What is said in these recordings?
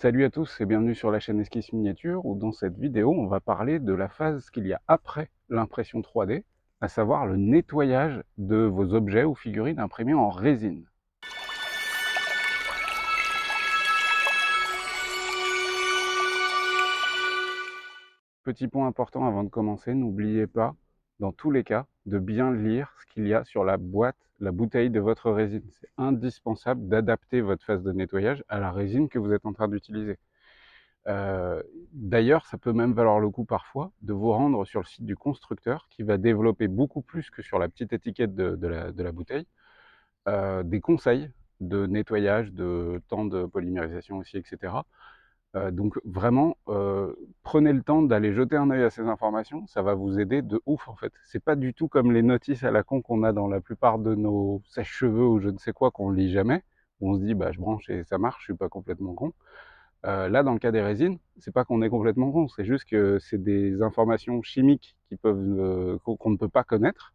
Salut à tous et bienvenue sur la chaîne Esquisse Miniature où dans cette vidéo on va parler de la phase qu'il y a après l'impression 3D, à savoir le nettoyage de vos objets ou figurines imprimées en résine. Petit point important avant de commencer, n'oubliez pas, dans tous les cas, de bien lire ce qu'il y a sur la boîte, la bouteille de votre résine. C'est indispensable d'adapter votre phase de nettoyage à la résine que vous êtes en train d'utiliser. Euh, D'ailleurs, ça peut même valoir le coup parfois de vous rendre sur le site du constructeur qui va développer beaucoup plus que sur la petite étiquette de la bouteille, des conseils de nettoyage, de temps de polymérisation aussi, etc. Donc vraiment, prenez le temps d'aller jeter un œil à ces informations, ça va vous aider de ouf en fait. C'est pas du tout comme les notices à la con qu'on a dans la plupart de nos sèche-cheveux ou je ne sais quoi qu'on lit jamais, où on se dit bah je branche et ça marche, je suis pas complètement con. Là, dans le cas des résines, c'est pas qu'on est complètement con, c'est juste que c'est des informations chimiques qui peuvent qu'on ne peut pas connaître,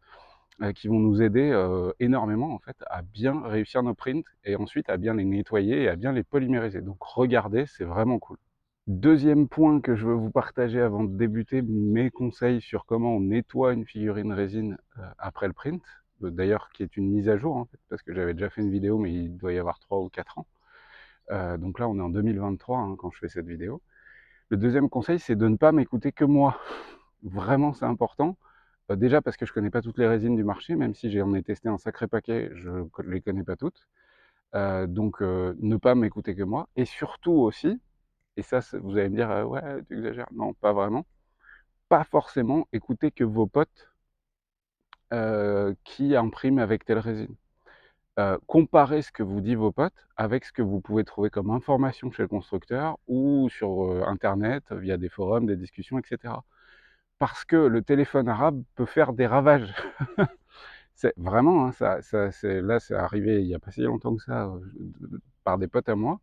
qui vont nous aider énormément en fait à bien réussir nos prints et ensuite à bien les nettoyer et à bien les polymériser. Donc regardez, c'est vraiment cool. Deuxième point que je veux vous partager avant de débuter mes conseils sur comment on nettoie une figurine résine après le print, d'ailleurs qui est une mise à jour en fait, parce que j'avais déjà fait une vidéo mais il doit y avoir 3 ou 4 ans. Donc là, on est en 2023 hein, quand je fais cette vidéo. Le deuxième conseil, c'est de ne pas m'écouter que moi. Vraiment, c'est important. Déjà parce que je connais pas toutes les résines du marché, même si j'en ai testé un sacré paquet, je les connais pas toutes. Ne pas m'écouter que moi. Et surtout aussi, et ça, vous allez me dire, ouais, tu exagères. Non, pas vraiment. Pas forcément écouter que vos potes qui impriment avec telle résine. Comparez ce que vous dit vos potes avec ce que vous pouvez trouver comme information chez le constructeur ou sur internet via des forums, des discussions, etc. Parce que le téléphone arabe peut faire des ravages. C'est vraiment, hein, là c'est arrivé il n'y a pas si longtemps que ça par des potes à moi.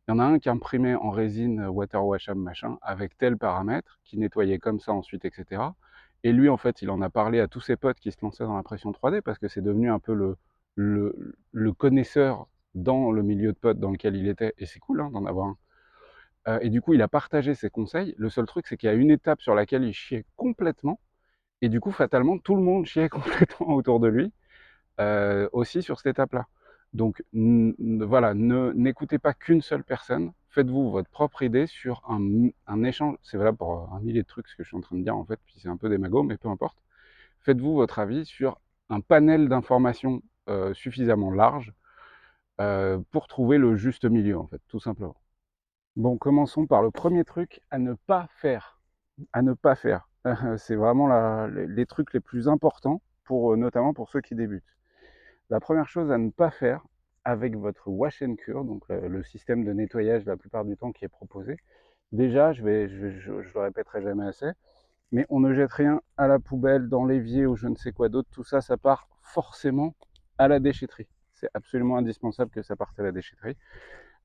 Il y en a un qui imprimait en résine water washable machin avec tel paramètre, qui nettoyait comme ça ensuite, etc. Et lui, en fait, il en a parlé à tous ses potes qui se lançaient dans l'impression 3D parce que c'est devenu un peu le connaisseur dans le milieu de potes dans lequel il était. Et c'est cool hein, d'en avoir un. Et du coup, il a partagé ses conseils. Le seul truc, c'est qu'il y a une étape sur laquelle il chiait complètement. Et du coup, fatalement, tout le monde chiait complètement autour de lui, aussi sur cette étape-là. Donc voilà, n'écoutez pas qu'une seule personne, faites-vous votre propre idée sur un échange, c'est valable pour un millier de trucs, ce que je suis en train de dire en fait, puis c'est un peu démago, mais peu importe. Faites-vous votre avis sur un panel d'informations suffisamment large pour trouver le juste milieu en fait, tout simplement. Bon, commençons par le premier truc à ne pas faire. À ne pas faire. C'est vraiment les trucs les plus importants, pour, notamment pour ceux qui débutent. La première chose à ne pas faire avec votre wash and cure, donc le système de nettoyage la plupart du temps qui est proposé, déjà, je le répéterai jamais assez, mais on ne jette rien à la poubelle, dans l'évier ou je ne sais quoi d'autre, tout ça, ça part forcément à la déchetterie. C'est absolument indispensable que ça parte à la déchetterie.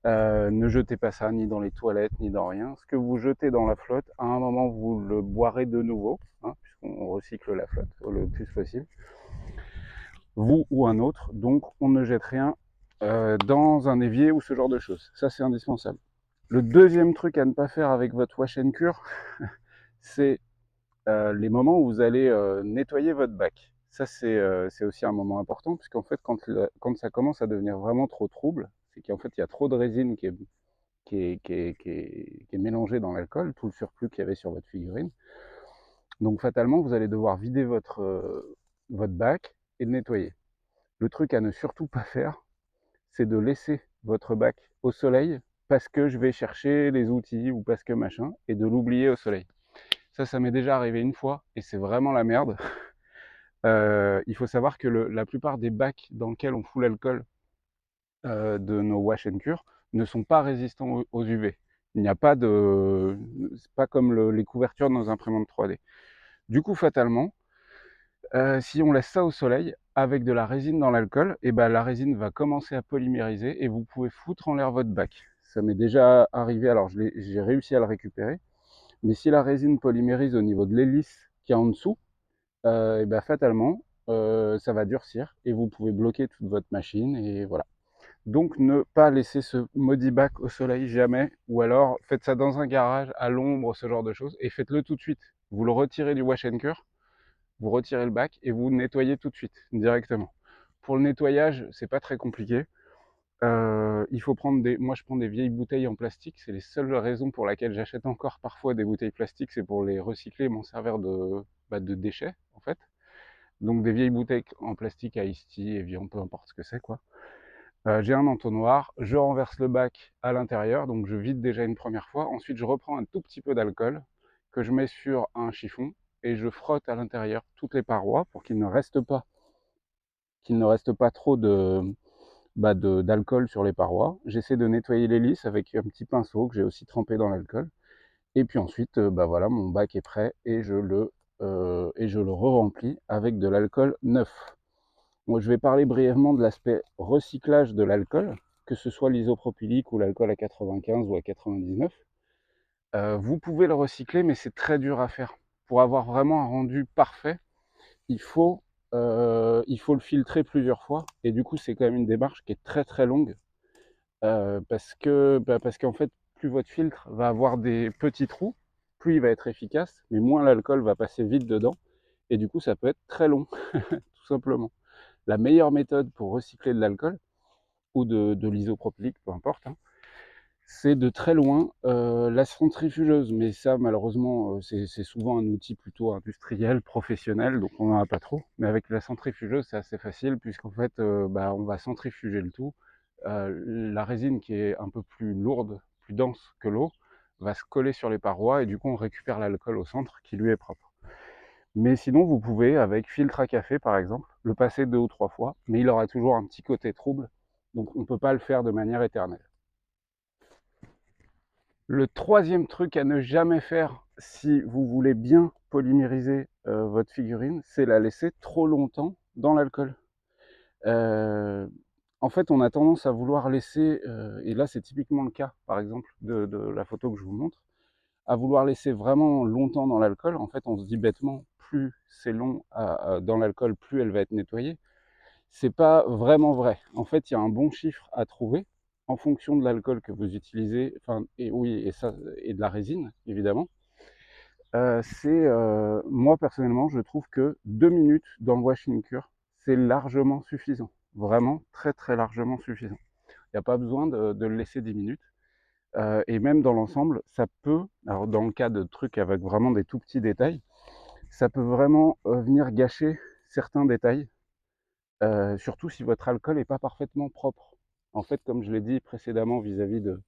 Ne jetez pas ça ni dans les toilettes ni dans rien. Ce que vous jetez dans la flotte, à un moment vous le boirez de nouveau, hein, puisqu'on recycle la flotte le plus possible, vous ou un autre. Donc on ne jette rien dans un évier ou ce genre de choses. Ça c'est indispensable. Le deuxième truc à ne pas faire avec votre wash and cure, c'est les moments où vous allez nettoyer votre bac. Ça c'est aussi un moment important, puisqu'en fait quand ça commence à devenir vraiment trop trouble, c'est qu'en fait il y a trop de résine qui est mélangé dans l'alcool, tout le surplus qu'il y avait sur votre figurine. Donc fatalement, vous allez devoir vider votre bac et le nettoyer. Le truc à ne surtout pas faire, c'est de laisser votre bac au soleil parce que je vais chercher les outils ou parce que machin, et de l'oublier au soleil. Ça m'est déjà arrivé une fois et c'est vraiment la merde. Il faut savoir que la plupart des bacs dans lesquels on fout l'alcool de nos wash and cure ne sont pas résistants aux UV. Il n'y a pas de... C'est pas comme les couvertures de nos imprimantes 3D. Du coup, fatalement, si on laisse ça au soleil, avec de la résine dans l'alcool, et ben la résine va commencer à polymériser et vous pouvez foutre en l'air votre bac. Ça m'est déjà arrivé, alors j'ai réussi à le récupérer, mais si la résine polymérise au niveau de l'hélice qui est en dessous, fatalement, ça va durcir et vous pouvez bloquer toute votre machine et voilà. Donc ne pas laisser ce maudit bac au soleil jamais, ou alors faites ça dans un garage, à l'ombre, ce genre de choses, et faites-le tout de suite. Vous le retirez du wash and cure, vous retirez le bac et vous nettoyez tout de suite, directement. Pour le nettoyage, c'est pas très compliqué. Il faut prendre moi je prends des vieilles bouteilles en plastique, c'est les seules raisons pour lesquelles j'achète encore parfois des bouteilles plastiques, c'est pour les recycler et m'en servir de déchets, en fait. Donc des vieilles bouteilles en plastique à Ice-Tea, Evian, peu importe ce que c'est, quoi. J'ai un entonnoir, je renverse le bac à l'intérieur, donc je vide déjà une première fois. Ensuite, je reprends un tout petit peu d'alcool que je mets sur un chiffon et je frotte à l'intérieur toutes les parois pour qu'il ne reste pas trop d'alcool sur les parois. J'essaie de nettoyer les lisses avec un petit pinceau que j'ai aussi trempé dans l'alcool. Et puis ensuite, voilà, mon bac est prêt et je le re-remplis avec de l'alcool neuf. Moi, je vais parler brièvement de l'aspect recyclage de l'alcool, que ce soit l'isopropylique ou l'alcool à 95 ou à 99. Vous pouvez le recycler, mais c'est très dur à faire. Pour avoir vraiment un rendu parfait, il faut, il faut le filtrer plusieurs fois. Et du coup, c'est quand même une démarche qui est très très longue. Parce qu'en fait, plus votre filtre va avoir des petits trous, plus il va être efficace, mais moins l'alcool va passer vite dedans. Et du coup, ça peut être très long, tout simplement. La meilleure méthode pour recycler de l'alcool, ou de l'isopropylique, peu importe, hein, c'est de très loin la centrifugeuse. Mais ça, malheureusement, c'est souvent un outil plutôt industriel, professionnel, donc on n'en a pas trop. Mais avec la centrifugeuse, c'est assez facile, puisqu'en fait, on va centrifuger le tout. La résine qui est un peu plus lourde, plus dense que l'eau, va se coller sur les parois, et du coup, on récupère l'alcool au centre, qui lui est propre. Mais sinon, vous pouvez, avec filtre à café par exemple, le passer 2 ou 3 fois, mais il aura toujours un petit côté trouble, donc on ne peut pas le faire de manière éternelle. Le troisième truc à ne jamais faire si vous voulez bien polymériser votre figurine, c'est la laisser trop longtemps dans l'alcool. Euh, En fait, on a tendance à vouloir laisser, et là c'est typiquement le cas par exemple de la photo que je vous montre, à vouloir laisser vraiment longtemps dans l'alcool. En fait, on se dit bêtement, plus c'est long dans l'alcool, plus elle va être nettoyée. C'est pas vraiment vrai. En fait, il y a un bon chiffre à trouver en fonction de l'alcool que vous utilisez, enfin, et oui, et de la résine, évidemment. Moi personnellement, je trouve que 2 minutes dans le washing cure, c'est largement suffisant. Vraiment très très largement suffisant. Il n'y a pas besoin de le laisser 10 minutes. Et même dans l'ensemble, ça peut, alors dans le cas de trucs avec vraiment des tout petits détails, ça peut vraiment venir gâcher certains détails, surtout si votre alcool n'est pas parfaitement propre. En fait, comme je l'ai dit précédemment vis-à-vis de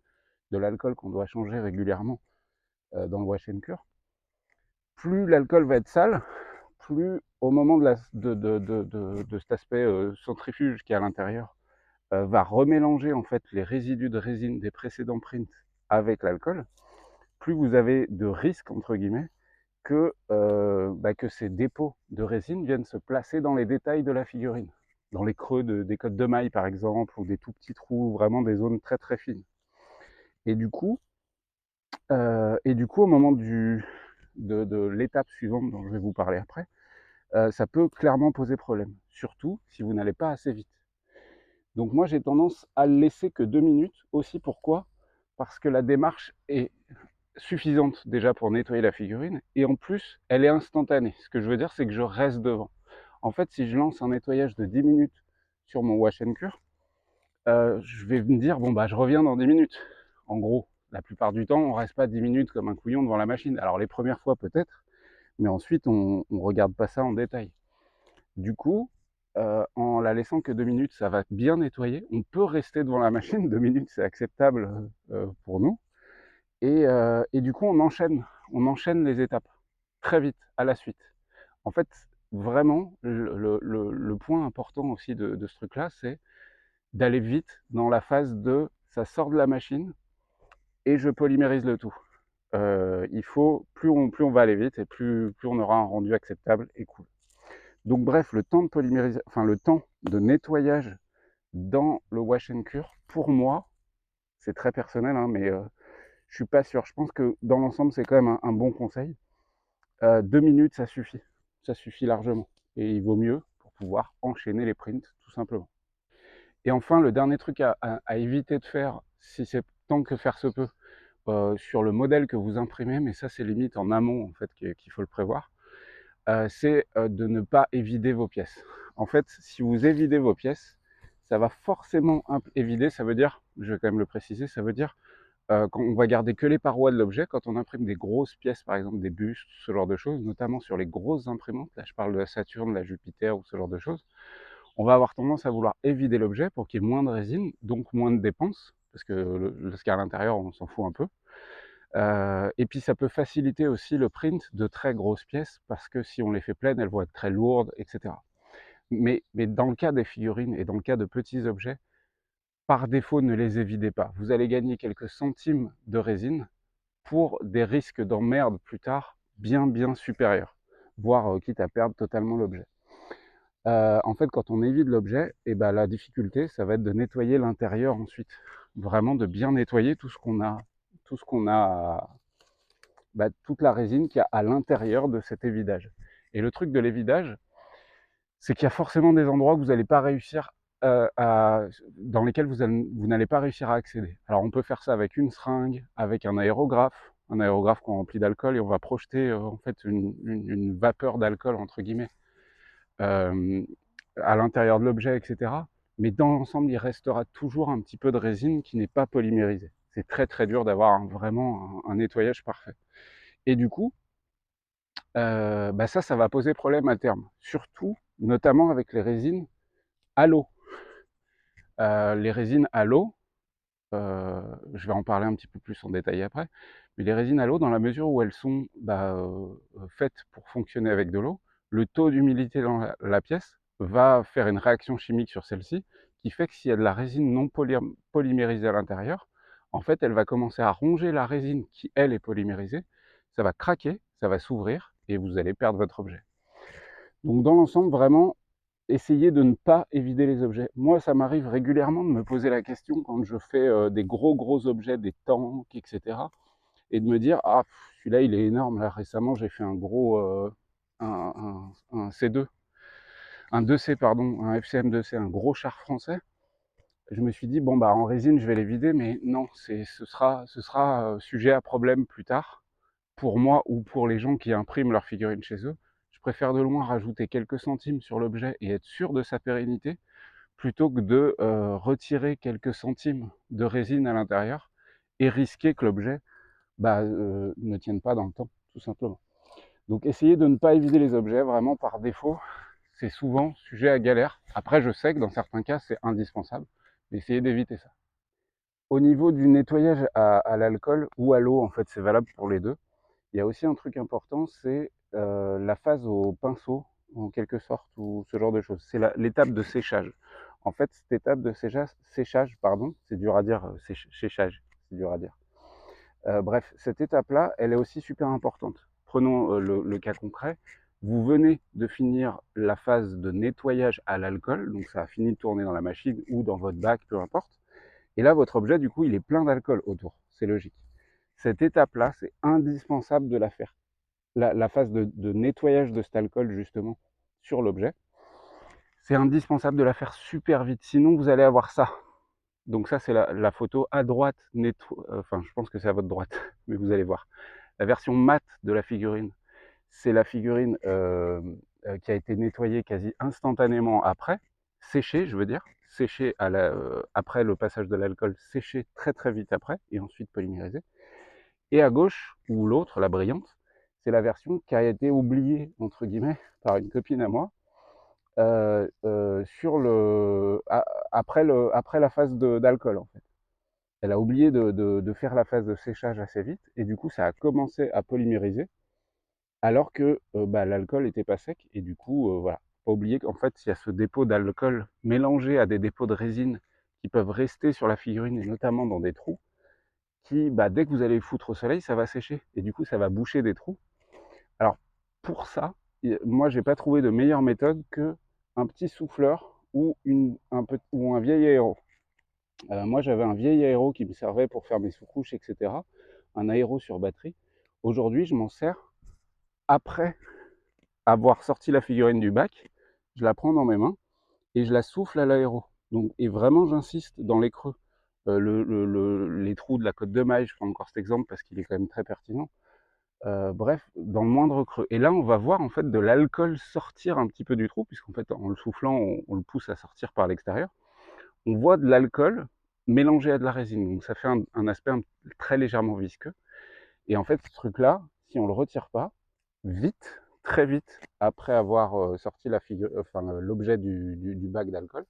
l'alcool qu'on doit changer régulièrement dans le wash and cure, plus l'alcool va être sale, plus au moment de cet aspect centrifuge qui est à l'intérieur, va remélanger en fait les résidus de résine des précédents prints avec l'alcool, plus vous avez de risques, entre guillemets, que ces dépôts de résine viennent se placer dans les détails de la figurine, dans les creux des cottes de mailles par exemple, ou des tout petits trous, vraiment des zones très très fines. Et du coup, au moment de l'étape suivante dont je vais vous parler après, ça peut clairement poser problème, surtout si vous n'allez pas assez vite. Donc moi j'ai tendance à le laisser que 2 minutes, aussi pourquoi? Parce que la démarche est suffisante déjà pour nettoyer la figurine, et en plus elle est instantanée. Ce que je veux dire, c'est que je reste devant. En fait, si je lance un nettoyage de 10 minutes sur mon wash and cure, je vais me dire bon bah je reviens dans 10 minutes. En gros, la plupart du temps, on reste pas 10 minutes comme un couillon devant la machine. Alors les premières fois peut-être, mais ensuite on regarde pas ça en détail. Du coup, en la laissant que 2 minutes, ça va bien nettoyer. On peut rester devant la machine, 2 minutes c'est acceptable pour nous. Et du coup, on enchaîne les étapes très vite à la suite. En fait, vraiment, le point important aussi de ce truc-là, c'est d'aller vite dans la phase de ça sort de la machine et je polymérise le tout. Il faut, plus on va aller vite et plus on aura un rendu acceptable et cool. Donc bref, le temps de polymérisation, enfin le temps de nettoyage dans le wash and cure, pour moi, c'est très personnel, hein, mais je suis pas sûr. Je pense que dans l'ensemble, c'est quand même un bon conseil. 2 minutes, ça suffit largement. Et il vaut mieux pour pouvoir enchaîner les prints, tout simplement. Et enfin, le dernier truc à éviter de faire, si c'est tant que faire se peut, sur le modèle que vous imprimez, mais ça c'est limite en amont en fait qu'il faut le prévoir, c'est de ne pas évider vos pièces. En fait, si vous évidez vos pièces, ça va forcément évider, ça veut dire, je vais quand même le préciser, ça veut dire qu'on va garder que les parois de l'objet. Quand on imprime des grosses pièces, par exemple des bustes, ce genre de choses, notamment sur les grosses imprimantes, là je parle de la Saturne, de la Jupiter ou ce genre de choses, on va avoir tendance à vouloir évider l'objet pour qu'il y ait moins de résine, donc moins de dépenses, parce que ce qu'il y a à l'intérieur, on s'en fout un peu. Et puis ça peut faciliter aussi le print de très grosses pièces, parce que si on les fait pleines, elles vont être très lourdes, etc. Mais dans le cas des figurines et dans le cas de petits objets, par défaut, ne les évidez pas. Vous allez gagner quelques centimes de résine pour des risques d'emmerde plus tard bien supérieurs, voire quitte à perdre totalement l'objet. En fait, quand on évite l'objet, et ben, la difficulté, ça va être de nettoyer l'intérieur ensuite. Vraiment de bien nettoyer tout ce qu'on a, bah, toute la résine qu'il y a à l'intérieur de cet évidage. Et le truc de l'évidage, c'est qu'il y a forcément des endroits où vous n'allez pas réussir dans lesquels vous n'allez pas réussir à accéder. Alors on peut faire ça avec une seringue, avec un aérographe qu'on remplit d'alcool et on va projeter en fait une vapeur d'alcool entre guillemets euh, à l'intérieur de l'objet, etc. Mais dans l'ensemble, il restera toujours un petit peu de résine qui n'est pas polymérisée. C'est très dur d'avoir vraiment un nettoyage parfait. Et du coup, bah ça va poser problème à terme. Surtout, notamment avec les résines à l'eau. Les résines à l'eau, je vais en parler un petit peu plus en détail après, mais les résines à l'eau, dans la mesure où elles sont faites pour fonctionner avec de l'eau, le taux d'humidité dans la pièce va faire une réaction chimique sur celle-ci, qui fait que s'il y a de la résine non polymérisée à l'intérieur, en fait, elle va commencer à ronger la résine qui, elle, est polymérisée, ça va craquer, ça va s'ouvrir, et vous allez perdre votre objet. Donc dans l'ensemble, vraiment, essayez de ne pas évider les objets. Moi, ça m'arrive régulièrement de me poser la question quand je fais des gros objets, des tanks, etc. Et de me dire, ah, celui-là, il est énorme. Là, récemment, j'ai fait un gros, un C2, un 2C, pardon, un FCM 2C, un gros char français. Je me suis dit, bon, bah, en résine, je vais les vider, mais non, ce sera sujet à problème plus tard, pour moi ou pour les gens qui impriment leurs figurines chez eux. Je préfère de loin rajouter quelques centimes sur l'objet et être sûr de sa pérennité, plutôt que de retirer quelques centimes de résine à l'intérieur et risquer que l'objet ne tienne pas dans le temps, tout simplement. Donc essayez de ne pas évider les objets, vraiment par défaut, c'est souvent sujet à galère. Après, je sais que dans certains cas, c'est indispensable, mais essayez d'éviter ça. Au niveau du nettoyage à l'alcool ou à l'eau, en fait, c'est valable pour les deux. Il y a aussi un truc important, c'est la phase au pinceau, en quelque sorte, ou ce genre de choses. C'est l'étape de séchage. En fait, cette étape de séchage, pardon, c'est dur à dire, séchage, c'est dur à dire. Bref, cette étape-là, elle est aussi super importante. Prenons le cas concret. Vous venez de finir la phase de nettoyage à l'alcool, donc ça a fini de tourner dans la machine ou dans votre bac, peu importe. Et là, votre objet, du coup, il est plein d'alcool autour. C'est logique. Cette étape-là, c'est indispensable de la faire. La phase de nettoyage de cet alcool, justement, sur l'objet, c'est indispensable de la faire super vite. Sinon, vous allez avoir ça. Donc ça, c'est la photo à droite, enfin, je pense que c'est à votre droite, mais vous allez voir. La version mate de la figurine, c'est la figurine qui a été nettoyée quasi instantanément après, séchée, je veux dire, séchée après le passage de l'alcool, séchée très vite après, et ensuite polymérisée. Et à gauche, ou l'autre, la brillante, c'est la version qui a été oubliée, entre guillemets, par une copine à moi, après la phase d'alcool, en fait. Elle a oublié de faire la phase de séchage assez vite, et du coup, ça a commencé à polymériser, alors que l'alcool n'était pas sec, et du coup, voilà. Faut pas oublier qu'en fait, il y a ce dépôt d'alcool mélangé à des dépôts de résine qui peuvent rester sur la figurine, et notamment dans des trous, qui, dès que vous allez le foutre au soleil, ça va sécher, et du coup, ça va boucher des trous. Alors, pour ça, moi, j'ai pas trouvé de meilleure méthode que un petit souffleur ou un vieil aéro. Moi, j'avais un vieil aéro qui me servait pour faire mes sous-couches, etc. Un aéro sur batterie. Aujourd'hui, je m'en sers après avoir sorti la figurine du bac. Je la prends dans mes mains et je la souffle à l'aéro. Donc, et vraiment, j'insiste dans les creux. Les trous de la côte de maille, je prends encore cet exemple parce qu'il est quand même très pertinent. Bref, dans le moindre creux. Et là, on va voir en fait de l'alcool sortir un petit peu du trou, puisqu'en fait, en le soufflant, on le pousse à sortir par l'extérieur. On voit de l'alcool mélangé à de la résine. Donc ça fait un aspect très légèrement visqueux. Et en fait, ce truc-là, si on le retire pas, vite, très vite, après avoir sorti l'objet du bac d'alcool,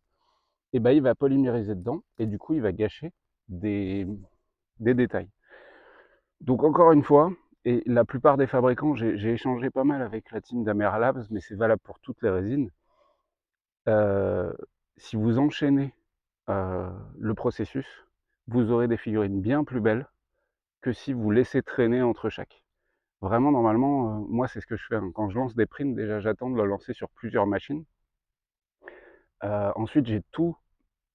et ben, il va polymériser dedans, et du coup, il va gâcher des, des détails. Donc encore une fois, et la plupart des fabricants, j'ai échangé pas mal avec la team d'Amera Labs, mais c'est valable pour toutes les résines. Si vous enchaînez le processus, vous aurez des figurines bien plus belles que si vous laissez traîner entre chaque. Vraiment, normalement, moi, c'est ce que je fais, hein. Quand je lance des prints, déjà, j'attends de le lancer sur plusieurs machines. Ensuite, j'ai tous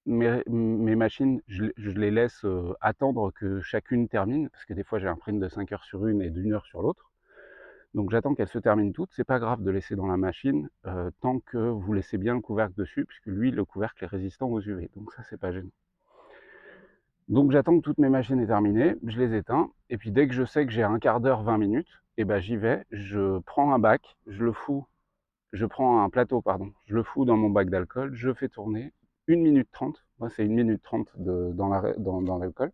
mes machines, je les laisse attendre que chacune termine, parce que des fois, j'ai un print de 5 heures sur une et d'1 heure sur l'autre. Donc, j'attends qu'elles se terminent toutes. C'est pas grave de laisser dans la machine tant que vous laissez bien le couvercle dessus, puisque lui, le couvercle est résistant aux UV. Donc, ça, c'est pas gênant. Donc j'attends que toutes mes machines aient terminé, je les éteins, et puis dès que je sais que j'ai un quart d'heure, 20 minutes, et ben j'y vais, je prends un bac, je prends un plateau, pardon, je le fous dans mon bac d'alcool, je fais tourner 1 minute 30, moi c'est 1 minute 30 dans l'alcool.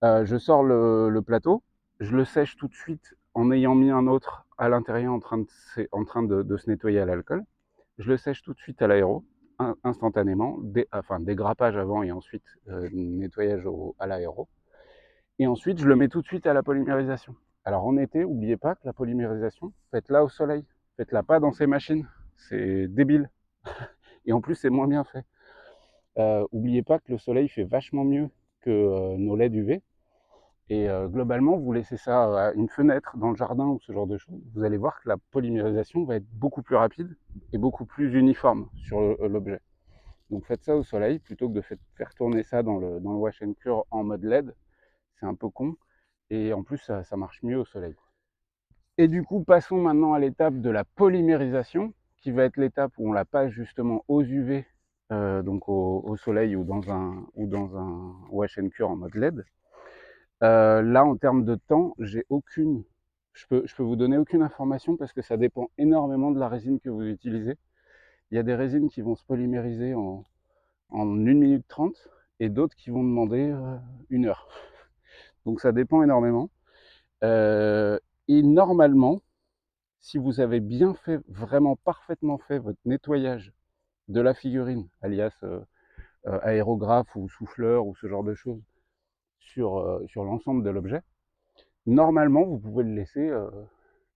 Je sors le plateau, je le sèche tout de suite en ayant mis un autre à l'intérieur en train de se nettoyer à l'alcool. Je le sèche tout de suite à l'aéro, instantanément, dégrappage avant et ensuite nettoyage à l'aéro. Et ensuite, je le mets tout de suite à la polymérisation. Alors en été, n'oubliez pas que la polymérisation, faites-la au soleil. Faites-la pas dans ces machines. C'est débile. Et en plus, c'est moins bien fait. N'oubliez pas que le soleil fait vachement mieux que nos LED UV. Et globalement, vous laissez ça à une fenêtre dans le jardin ou ce genre de choses, vous allez voir que la polymérisation va être beaucoup plus rapide et beaucoup plus uniforme sur l'objet. Donc faites ça au soleil plutôt que de faire tourner ça dans le wash and cure en mode LED. C'est un peu con. Et en plus, ça marche mieux au soleil. Et du coup, passons maintenant à l'étape de la polymérisation, qui va être l'étape où on la passe justement aux UV, donc au soleil ou dans un wash and cure en mode LED. Là, en termes de temps, je peux vous donner aucune information parce que ça dépend énormément de la résine que vous utilisez. Il y a des résines qui vont se polymériser en 1 minute 30 et d'autres qui vont demander 1 heure. Donc ça dépend énormément. Et normalement, si vous avez bien fait, vraiment parfaitement fait votre nettoyage de la figurine, alias aérographe ou souffleur ou ce genre de choses, sur l'ensemble de l'objet, normalement, vous pouvez le laisser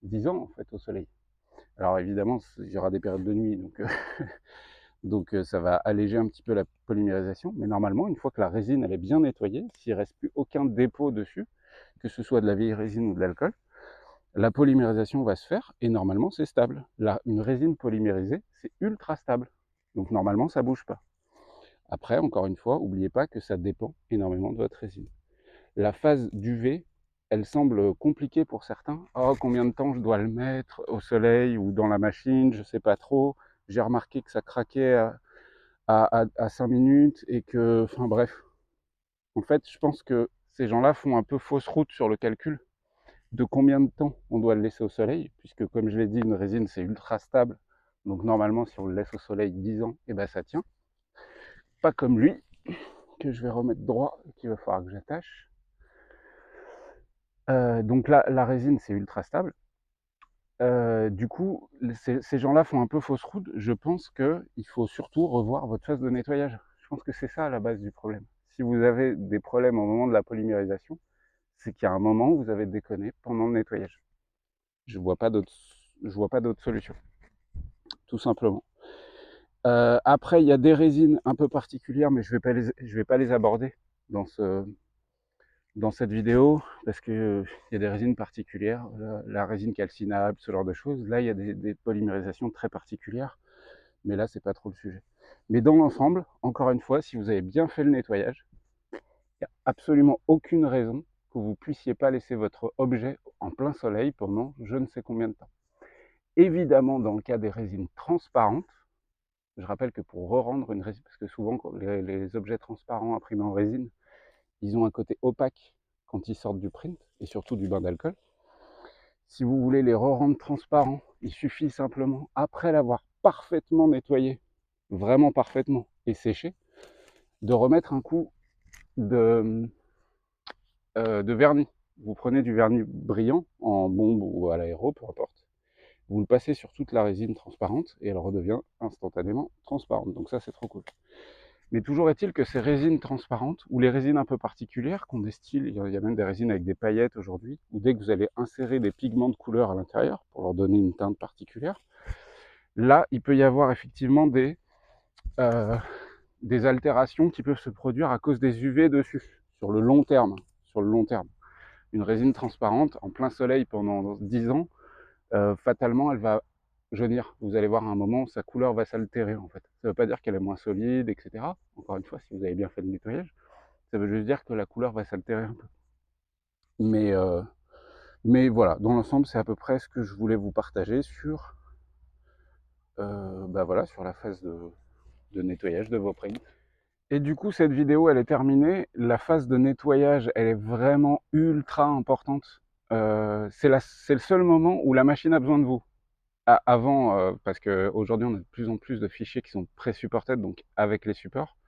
10 ans en fait au soleil. Alors évidemment, il y aura des périodes de nuit, donc ça va alléger un petit peu la polymérisation, mais normalement, une fois que la résine elle est bien nettoyée, s'il ne reste plus aucun dépôt dessus, que ce soit de la vieille résine ou de l'alcool, la polymérisation va se faire et normalement c'est stable. Une résine polymérisée, c'est ultra stable. Donc normalement ça ne bouge pas. Après, encore une fois, n'oubliez pas que ça dépend énormément de votre résine. La phase d'UV, elle semble compliquée pour certains. Oh, combien de temps je dois le mettre au soleil ou dans la machine, je ne sais pas trop. J'ai remarqué que ça craquait à 5 minutes et que, enfin bref. En fait, je pense que ces gens-là font un peu fausse route sur le calcul de combien de temps on doit le laisser au soleil, puisque comme je l'ai dit, une résine c'est ultra stable. Donc normalement, si on le laisse au soleil 10 ans, et ben ça tient. Pas comme lui, que je vais remettre droit et qu'il va falloir que j'attache. Donc là, la résine c'est ultra stable. Du coup, ces gens-là font un peu fausse route. Je pense qu'il faut surtout revoir votre phase de nettoyage. Je pense que c'est ça à la base du problème. Si vous avez des problèmes au moment de la polymérisation, c'est qu'il y a un moment où vous avez déconné pendant le nettoyage. Je vois pas d'autre solution, tout simplement. Après, il y a des résines un peu particulières, mais je vais pas les aborder dans cette vidéo parce que il y a des résines particulières, la résine calcinable, ce genre de choses. Là, il y a des polymérisations très particulières, mais là, c'est pas trop le sujet. Mais dans l'ensemble, encore une fois, si vous avez bien fait le nettoyage, il n'y a absolument aucune raison que vous puissiez pas laisser votre objet en plein soleil pendant je ne sais combien de temps. Évidemment, dans le cas des résines transparentes, Je rappelle que pour re-rendre une résine, parce que souvent les objets transparents imprimés en résine, ils ont un côté opaque quand ils sortent du print, et surtout du bain d'alcool. Si vous voulez les re-rendre transparents, il suffit simplement, après l'avoir parfaitement nettoyé, vraiment parfaitement, et séché, de remettre un coup de vernis. Vous prenez du vernis brillant, en bombe ou à l'aéro, peu importe. Vous le passez sur toute la résine transparente et elle redevient instantanément transparente. Donc ça, c'est trop cool. Mais toujours est-il que ces résines transparentes, ou les résines un peu particulières, qu'on des styles, il y a même des résines avec des paillettes aujourd'hui, où dès que vous allez insérer des pigments de couleur à l'intérieur, pour leur donner une teinte particulière, là, il peut y avoir effectivement des altérations qui peuvent se produire à cause des UV dessus, sur le long terme. Sur le long terme. Une résine transparente, en plein soleil pendant 10 ans, fatalement, elle va jaunir. Vous allez voir à un moment, sa couleur va s'altérer en fait. Ça ne veut pas dire qu'elle est moins solide, etc. Encore une fois, si vous avez bien fait le nettoyage, ça veut juste dire que la couleur va s'altérer un peu. Mais, euh, mais voilà, dans l'ensemble, c'est à peu près ce que je voulais vous partager sur, voilà, sur la phase de nettoyage de vos prints. Et du coup, cette vidéo, elle est terminée. La phase de nettoyage, elle est vraiment ultra importante. C'est le seul moment où la machine a besoin de vous. Avant, parce qu'aujourd'hui, on a de plus en plus de fichiers qui sont pré-supported, donc avec les supports.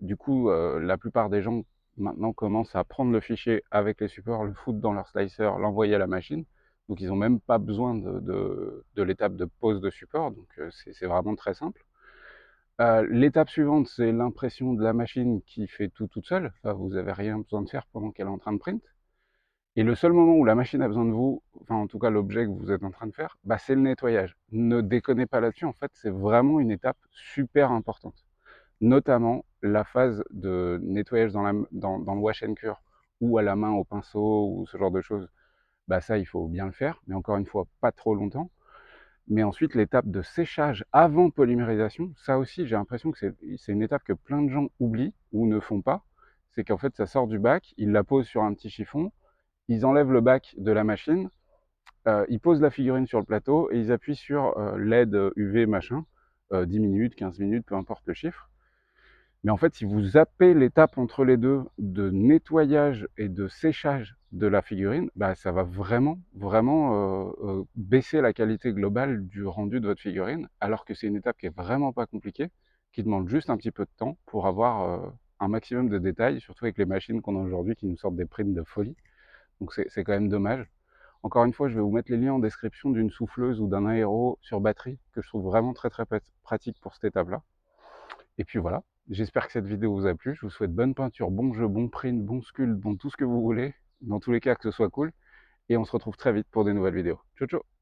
Du coup, la plupart des gens maintenant commencent à prendre le fichier avec les supports, le foutre dans leur slicer, l'envoyer à la machine. Donc ils n'ont même pas besoin de l'étape de pose de support, donc c'est vraiment très simple. L'étape suivante, c'est l'impression de la machine qui fait tout toute seule. Enfin, vous n'avez rien besoin de faire pendant qu'elle est en train de print. Et le seul moment où la machine a besoin de vous, enfin en tout cas l'objet que vous êtes en train de faire, bah, c'est le nettoyage. Ne déconnez pas là-dessus, en fait c'est vraiment une étape super importante. Notamment la phase de nettoyage dans le wash and cure, ou à la main au pinceau, ou ce genre de choses. Bah ça il faut bien le faire, mais encore une fois pas trop longtemps. Mais ensuite l'étape de séchage avant polymérisation, ça aussi j'ai l'impression que c'est une étape que plein de gens oublient, ou ne font pas. C'est qu'en fait ça sort du bac, ils la posent sur un petit chiffon, ils enlèvent le bac de la machine, ils posent la figurine sur le plateau et ils appuient sur LED UV machin, 10 minutes, 15 minutes, peu importe le chiffre. Mais en fait, si vous zappez l'étape entre les deux de nettoyage et de séchage de la figurine, bah, ça va vraiment, vraiment baisser la qualité globale du rendu de votre figurine, alors que c'est une étape qui est vraiment pas compliquée, qui demande juste un petit peu de temps pour avoir un maximum de détails, surtout avec les machines qu'on a aujourd'hui qui nous sortent des prints de folie. Donc c'est quand même dommage. Encore une fois, je vais vous mettre les liens en description d'une souffleuse ou d'un aéro sur batterie que je trouve vraiment très très pratique pour cette étape-là. Et puis voilà, j'espère que cette vidéo vous a plu. Je vous souhaite bonne peinture, bon jeu, bon print, bon sculpt, bon tout ce que vous voulez. Dans tous les cas, que ce soit cool. Et on se retrouve très vite pour des nouvelles vidéos. Ciao ciao.